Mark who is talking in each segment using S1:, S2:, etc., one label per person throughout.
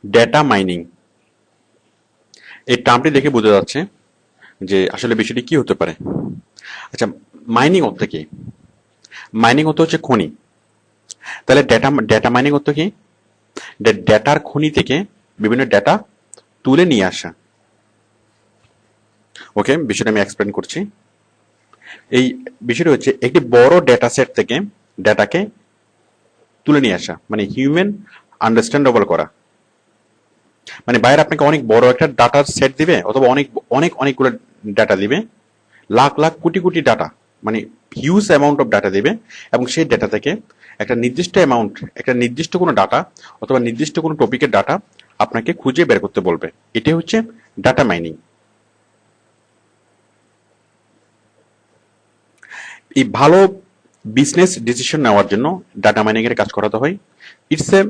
S1: Data mining এই টার্মটি দেখে বোঝা যাচ্ছে যে আসলে বিষয়টি কি হতে পারে। আচ্ছা, মাইনিং অর্থ কি? মাইনিং অর্থ হচ্ছে খনি। তাহলে ডেটা ডেটা মাইনিং অর্থ কি? ডেটার খনি থেকে বিভিন্ন ডেটা তুলে নিয়ে আসা। ওকে, বিষয়টা আমি এক্সপ্লেন করছি। এই বিষয়টা হচ্ছে একটি বড় ডেটা সেট থেকে ডেটাকে তুলে নিয়ে আসা, মানে হিউম্যান আন্ডারস্ট্যান্ডেবল করা। মানে বাইরে আপনাকে অনেক বড় একটা ডাটার সেট দিবে, অথবা অনেকগুলো ডাটা দিবে, লাখ লাখ কোটি কোটি ডাটা, মানে হিউজ অ্যামাউন্ট অফ ডাটা দিবে, এবং সেই ডাটা থেকে একটা নির্দিষ্ট অ্যামাউন্ট, একটা নির্দিষ্ট কোনো ডাটা অথবা নির্দিষ্ট কোনো টপিকের ডাটা আপনাকে খুঁজে বের করতে বলবে। এটাই হচ্ছে ডাটা মাইনিং। এই ভালো বিজনেস ডিসিশন নেওয়ার জন্য ডাটা মাইনিং এর কাজ করাতে হয়। It's a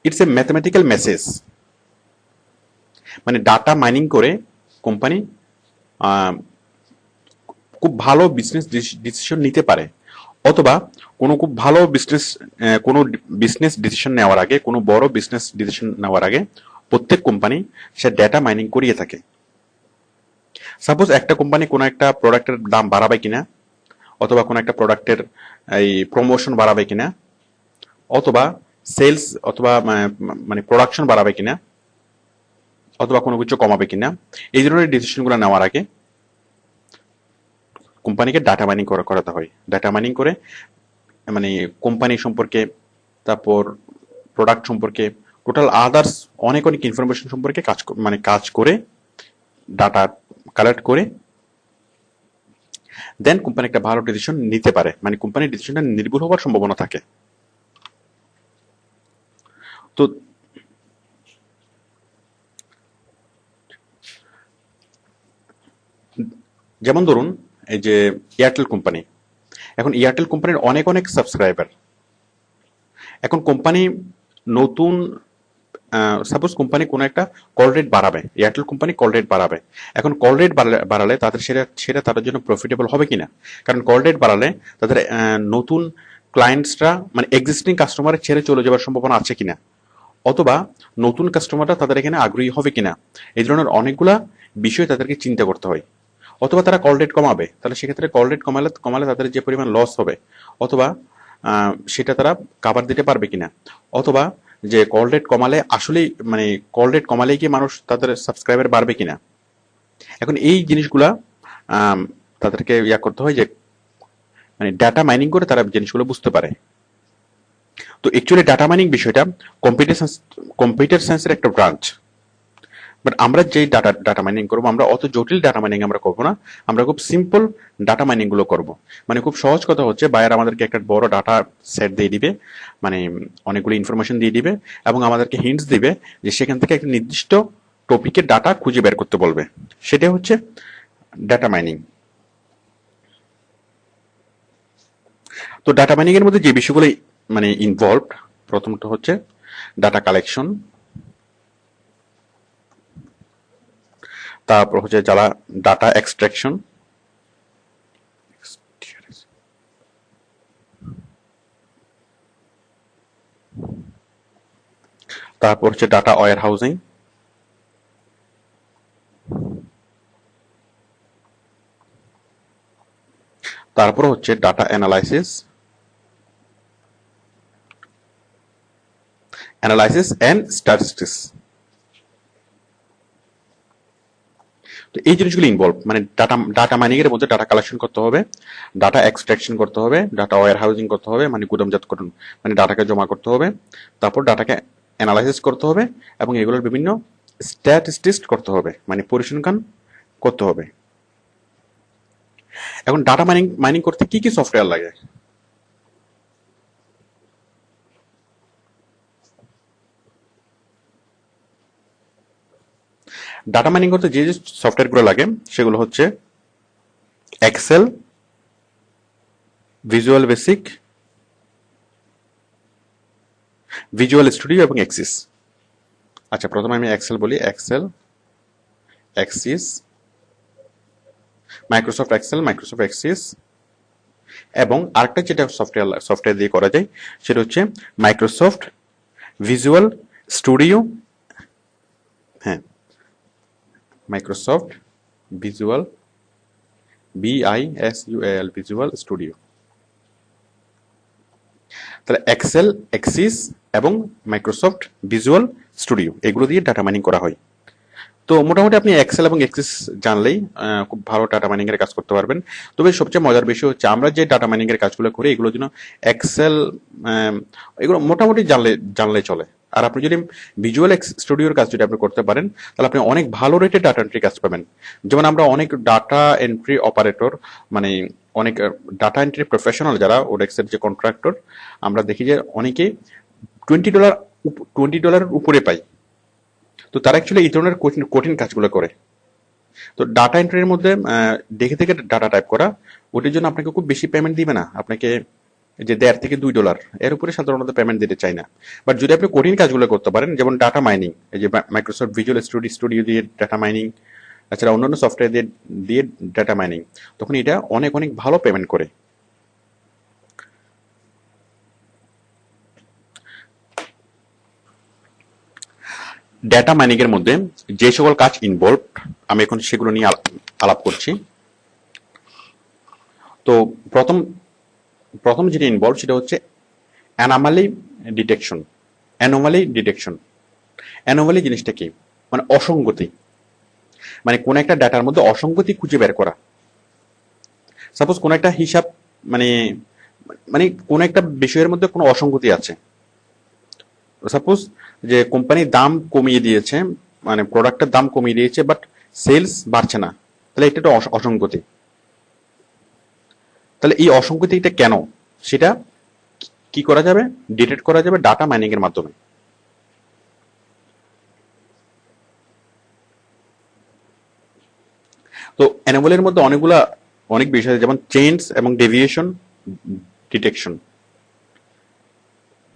S1: it's a mathematical message. মানে ডাটা মাইনিং করে কোম্পানি খুব ভালো বিজনেস ডিসিশন নিতে পারে, অথবা খুব ভালো কোনো বিজনেস ডিসিশন নেওয়ার আগে, কোনো বড় বিজনেস ডিসিশন নেওয়ার আগে প্রত্যেক কোম্পানি সে ডেটা মাইনিং করিয়ে থাকে। সাপোজ একটা কোম্পানি কোনো একটা প্রোডাক্টের দাম বাড়াবে কিনা, অথবা কোনো একটা প্রোডাক্টের এই প্রমোশন বাড়াবে কিনা, অথবা সেলস অথবা মানে প্রোডাকশন বাড়াবে কিনা, অথবা কোনো কিছু কমাবে কিনা, এই ধরনের ডিসিশনগুলো নেওয়ার আগে কোম্পানিকে ডাটা মাইনিং করাতে হয়। ডাটা মাইনিং করে মানে কোম্পানি সম্পর্কে, তারপর প্রোডাক্ট সম্পর্কে, টোটাল আদার্স অনেক অনেক ইনফরমেশন সম্পর্কে কাজ করে, ডাটা কালেক্ট করে দেন কোম্পানি একটা ভালো ডিসিশন নিতে পারে, মানে কোম্পানির ডিসিশনটা নির্ভুল হওয়ার সম্ভাবনা থাকে। তো যেমন ধরুন, এই যে এয়ারটেল কোম্পানি, এখন এয়ারটেল কোম্পানির অনেক অনেক সাবস্ক্রাইবার। এখন কোম্পানি নতুন, সাপোজ কোম্পানি কোনো একটা কল রেট বাড়াবে, এয়ারটেল কোম্পানি কল রেট বাড়াবে। এখন কল রেট বাড়ালে তাদের সেটা তাদের জন্য প্রফিটেবল হবে কিনা, কারণ কল রেট বাড়ালে তাদের নতুন ক্লায়েন্টসরা, মানে এক্সিস্টিং কাস্টমারের ছেড়ে চলে যাওয়ার সম্ভাবনা আছে কিনা, অথবা নতুন কাস্টমাররা তাদের এখানে আগ্রহী হবে কিনা, এই ধরনের অনেকগুলা বিষয় তাদেরকে চিন্তা করতে হয়। অথবা তারা কল রেট কমাবে, তাহলে সেক্ষেত্রে কল রেট কমালে তাদের যে পরিমাণ লস হবে, অথবা সেটা তারা কাভার দিতে পারবে কিনা, অথবা যে কল রেট কমালে আসলেই, মানে কল রেট কমালেই কি মানুষ তাদের সাবস্ক্রাইবার বাড়বে কিনা। এখন এই জিনিসগুলা তাদেরকে করতে হয় যে, মানে ডাটা মাইনিং করে তারা জিনিসগুলো বুঝতে পারে। তো অ্যাকচুয়ালি ডাটা মাইনিং বিষয়টা কম্পিউটার সায়েন্সের একটা ব্রাঞ্চ। বাট আমরা যেই ডাটা মাইনিং করবো, আমরা অত জটিল ডাটা মাইনিং আমরা করবো না, আমরা খুব সিম্পল ডাটা মাইনিং গুলো করবো। মানে খুব সহজ কথা হচ্ছে, বায়ার আমাদেরকে একটা বড় ডাটা সেট দিয়ে দিবে, মানে অনেকগুলো ইনফরমেশন দিয়ে দিবে, এবং আমাদেরকে হিন্টস দিবে যে সেখান থেকে একটা নির্দিষ্ট টপিকের ডাটা খুঁজে বের করতে বলবে। সেটা হচ্ছে ডাটা মাইনিং। তো ডাটা মাইনিং এর মধ্যে যে বিষয়গুলো মানে ইনভলভড, প্রথমটা হচ্ছে ডাটা কালেকশন, তারপর হচ্ছে যারা ডাটা এক্সট্রাকশন, তারপর হচ্ছে ডাটা ওয়্যার হাউজিং, তারপর হচ্ছে ডাটা অ্যানালাইসিস এন্ড স্ট্যাটিস্টিক্স। তো এই জিনিসগুলো ইনভলভ, মানে ডাটা মাইনিং এর মধ্যে ডাটা কালেকশন করতে হবে, ডাটা এক্সট্রাকশন করতে হবে, ডাটা ওয়্যার হাউজিং করতে হবে, মানে গুদামজাতকরণ, মানে ডাটাকে জমা করতে হবে, তারপর ডাটাকে অ্যানালাইসিস করতে হবে, এবং এগুলোর বিভিন্ন স্ট্যাটিস্টিক্স করতে হবে, মানে পরিসংখ্যান করতে হবে। এখন ডাটা মাইনিং করতে কি কি সফটওয়্যার লাগে? ডাটা মাইনিং করতে যে যে সফটওয়্যারগুলো লাগে সেগুলো হচ্ছে Excel, Visual Basic, Visual Studio এবং এক্সিস। আচ্ছা, প্রথমে আমি এক্সেল বলি। Excel, Access, Microsoft Excel, Microsoft Access, এবং আরেকটা যেটা সফটওয়্যার দিয়ে করা যায় সেটা হচ্ছে মাইক্রোসফট ভিজুয়াল স্টুডিও, হ্যাঁ, Microsoft Visual, BISUAL Visual Studio. তাহলে এক্সেল, এক্সিস এবং মাইক্রোসফট ভিজুয়াল স্টুডিও এগুলো দিয়ে ডাটা মাইনিং করা হয়। তো মোটামুটি আপনি এক্সেল এবং এক্সিস জানলেই খুব ভালো ডাটা মাইনিং এর কাজ করতে পারবেন। তবে সবচেয়ে মজার বিষয় হচ্ছে আমরা যে ডাটা মাইনিং এর কাজগুলো করি এগুলোর জন্য এক্সেল এগুলো মোটামুটি জানলে চলে। আর আপনি যদি ভিজুয়াল স্টুডিওর কাজ যদি আপনি করতে পারেন তাহলে আপনি অনেক ভালো রেটে ডাটা এন্ট্রি কাজ পাবেন। যেমন আমরা অনেক ডাটা এন্ট্রি অপারেটর, মানে অনেক ডাটা এন্ট্রি প্রফেশনাল যারা ওডেক্সের যে কন্ট্রাক্টর, আমরা দেখি যে অনেকে $20 $20 উপরে পাই। তো তারা অ্যাকচুয়ালি এই ধরনের কঠিন কঠিন কাজগুলো করে। তো ডাটা এন্ট্রির মধ্যে দেখে থেকে ডাটা টাইপ করা, ওটির জন্য আপনাকে খুব বেশি পেমেন্ট দিবে না, আপনাকে যে $1.5 থেকে $2 এর উপরে সাধারণত পেমেন্ট দিতে চায় না। বাট যদি আপনি কঠিন কাজগুলো করতে পারেন, যেমন ডাটা মাইনিং, এই যে মাইক্রোসফট ভিজুয়াল স্টুডিও দিয়ে ডাটা মাইনিং, তাছাড়া অন্যান্য সফটওয়্যার দিয়ে ডাটা মাইনিং, তখন এটা অনেক অনেক ভালো পেমেন্ট করে। ডেটা মাইনিং এর মধ্যে যে সকল কাজ ইনভলভ আমি এখন সেগুলো নিয়ে আলাপ করছি। তো প্রথম প্রথম যেটা ইনভলভ সেটা হচ্ছে অ্যানোমালি ডিটেকশন। অ্যানোমালি জিনিসটা কি? মানে অসঙ্গতি, মানে কোন একটা ডাটার মধ্যে অসঙ্গতি খুঁজে বের করা। সাপোজ কোন একটা হিসাব, মানে মানে কোন একটা বিষয়ের মধ্যে কোনো অসঙ্গতি আছে। সাপোজ যে কোম্পানি দাম কমিয়ে দিয়েছে, মানে প্রোডাক্টের দাম কমিয়ে দিয়েছে, বাট সেলস বাড়ছে না, তাহলে এটা একটা অসঙ্গতি। তাহলে এই অসঙ্গতিটা কেন, সেটা কি করা যাবে? ডিটেক্ট করা যাবে ডাটা মাইনিং এর মাধ্যমে। তো অ্যানোমালির মধ্যে অনেক বিষয় আছে, যেমন চেঞ্জ এবং ডেভিয়েশন ডিটেকশন।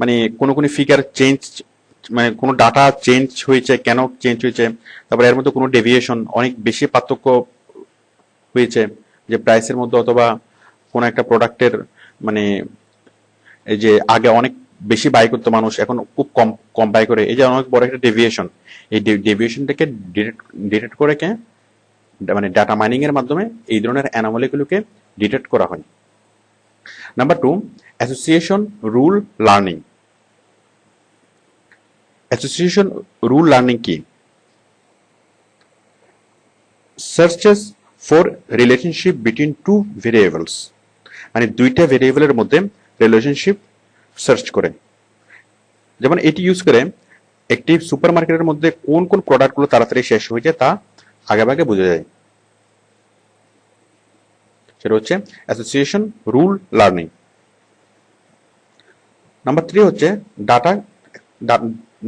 S1: মানে কোনো ফিগার চেঞ্জ, মানে কোনো ডাটা চেঞ্জ হয়েছে, কেন চেঞ্জ হয়েছে, তারপরে এর মধ্যে কোনো ডেভিয়েশন, অনেক বেশি পার্থক্য হয়েছে যে প্রাইসের মধ্যে, অথবা কোনো একটা প্রোডাক্টের, মানে এই যে আগে অনেক বেশি বাই করতো মানুষ, এখন খুব কম কম বাই করে, এই যে অনেক বড় একটা ডেভিয়েশন। এই ডেভিয়েশনটাকে ডিটেক্ট করে মানে ডাটা মাইনিং এর মাধ্যমে এই ধরনের অ্যানোমালিগুলোকে ডিটেক্ট করা হয়। Number 2, association rule learning. Association rule learning কি? Searches for relationship between two variables, মানে দুইটা ভেরিয়েবলের মধ্যে রিলেশনশিপ সার্চ করে। যেমন এটি ইউজ করে একটি সুপার মার্কেটের মধ্যে কোন কোন প্রোডাক্টগুলো তাড়াতাড়ি শেষ হয়ে যায় তা আগেভাগে বোঝা যায়। সেটা হচ্ছে অ্যাসোসিয়েশন রুল লার্নিং। নাম্বার 3 হচ্ছে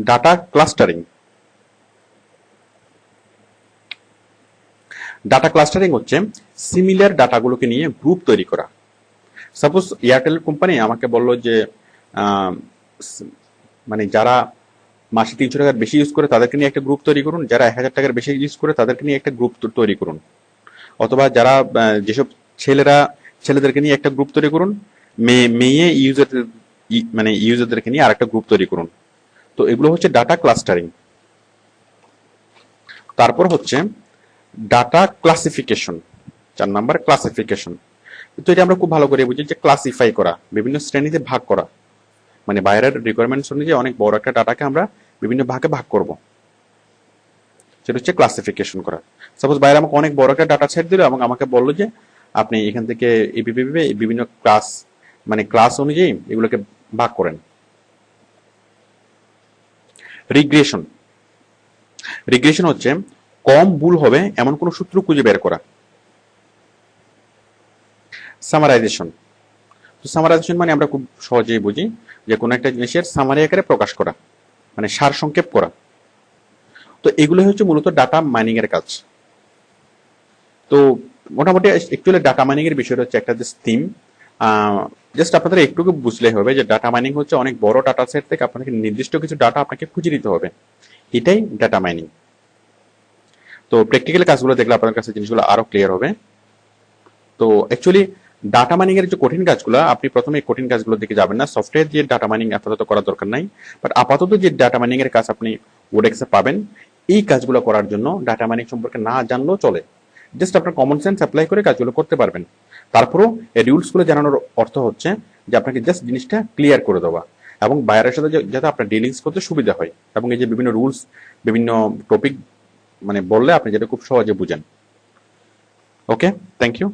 S1: ডাটা ক্লাস্টারিং। ডাটা ক্লাস্টারিং হচ্ছে সিমিলার ডাটাগুলোকে নিয়ে গ্রুপ তৈরি করা। সাপোজ এয়ারটেল কোম্পানি আমাকে বললো যে মানে যারা মাসে 300 টাকার বেশি ইউজ করে তাদেরকে নিয়ে একটা গ্রুপ তৈরি করুন, যারা 1000 টাকার বেশি ইউজ করে তাদেরকে নিয়ে একটা গ্রুপ তৈরি করুন, অথবা যারা যেসব ছেলেদেরকে নিয়ে একটা গ্রুপ তৈরি করুন, মেয়ে ইউজারদেরকে নিয়ে আরেকটা গ্রুপ তৈরি করুন। তো এগুলো হচ্ছে ডাটা ক্লাস্টারিং। তারপর হচ্ছে ডাটা ক্লাসিফিকেশন। 4 number classification. তো এটা আমরা খুব ভালো করে বুঝি যে ক্লাসিফাই করা, বিভিন্ন শ্রেণীতে ভাগ করা, মানে বাইরের রিকোয়ারমেন্টস অনুযায়ী অনেক বড় একটা ডাটাকে আমরা বিভিন্ন ভাগে ভাগ করব, সেটা হচ্ছে ক্লাসিফিকেশন করা। সাপোজ বাইরে আমাকে অনেক বড় একটা ডাটা সেট দিল এবং আমাকে বললো যে আপনি এখান থেকে বিভিন্ন ক্লাস, মানে ক্লাস অনুযায়ী এগুলোকে ভাগ করেন। রিগ্রেশন। রিগ্রেশন হচ্ছে কম ভুল হবে এমন কোন সূত্র খুঁজে বের করা। সামারাইজেশন। সামারাইজেশন মানে আমরা খুব সহজেই বুঝি যে কোনো একটা জিনিসের সামারি আকারে প্রকাশ করা, মানে সার সংক্ষেপ করা। তো এগুলো হচ্ছে মূলত ডাটা মাইনিং এর কাজ। তো মোটামুটি অ্যাকচুয়ালি ডাটা মাইনিং এর বিষয়টা হচ্ছে একটা জাস্ট থিম। জাস্ট আপনাদের একটুকু বুঝলে হবে যে ডাটা মাইনিং হচ্ছে অনেক বড় ডাটা সেট থেকে আপনাকে নির্দিষ্ট কিছু ডাটা আপনাকে খুঁজে দিতে হবে, এটাই ডাটা মাইনিং। তো প্র্যাকটিক্যাল কাজগুলো দেখলে আপনাদের কাছে জিনিসগুলো আরো ক্লিয়ার হবে। তো অ্যাকচুয়ালি ডাটা মাইনিং এর যে কঠিন কাজগুলো, আপনি প্রথমে এই কঠিন কাজগুলোর দিকে যাবেন না। সফটওয়্যার দিয়ে ডাটা মাইনিং আপাতত করার দরকার নাই, বাট আপাতত যে ডাটা মাইনিং এর কাজ আপনি ওডেক্সে পাবেন, এই কাজগুলো করার জন্য ডাটা মাইনিং সম্পর্কে না জানলেও চলে। জাস্ট আপনার কমন সেন্স অ্যাপ্লাই করে কাজগুলো করতে পারবেন। তারপরেও এই রুলস গুলো জানানোর অর্থ হচ্ছে যে আপনাকে জাস্ট জিনিসটা ক্লিয়ার করে দেওয়া, এবং বায়ারের সাথে যাতে আপনার ডিলিংস করতে সুবিধা হয়, এবং এই যে বিভিন্ন রুলস, বিভিন্ন টপিক মানে বললে আপনি যেটা খুব সহজে বুঝেন। ওকে, থ্যাংক ইউ।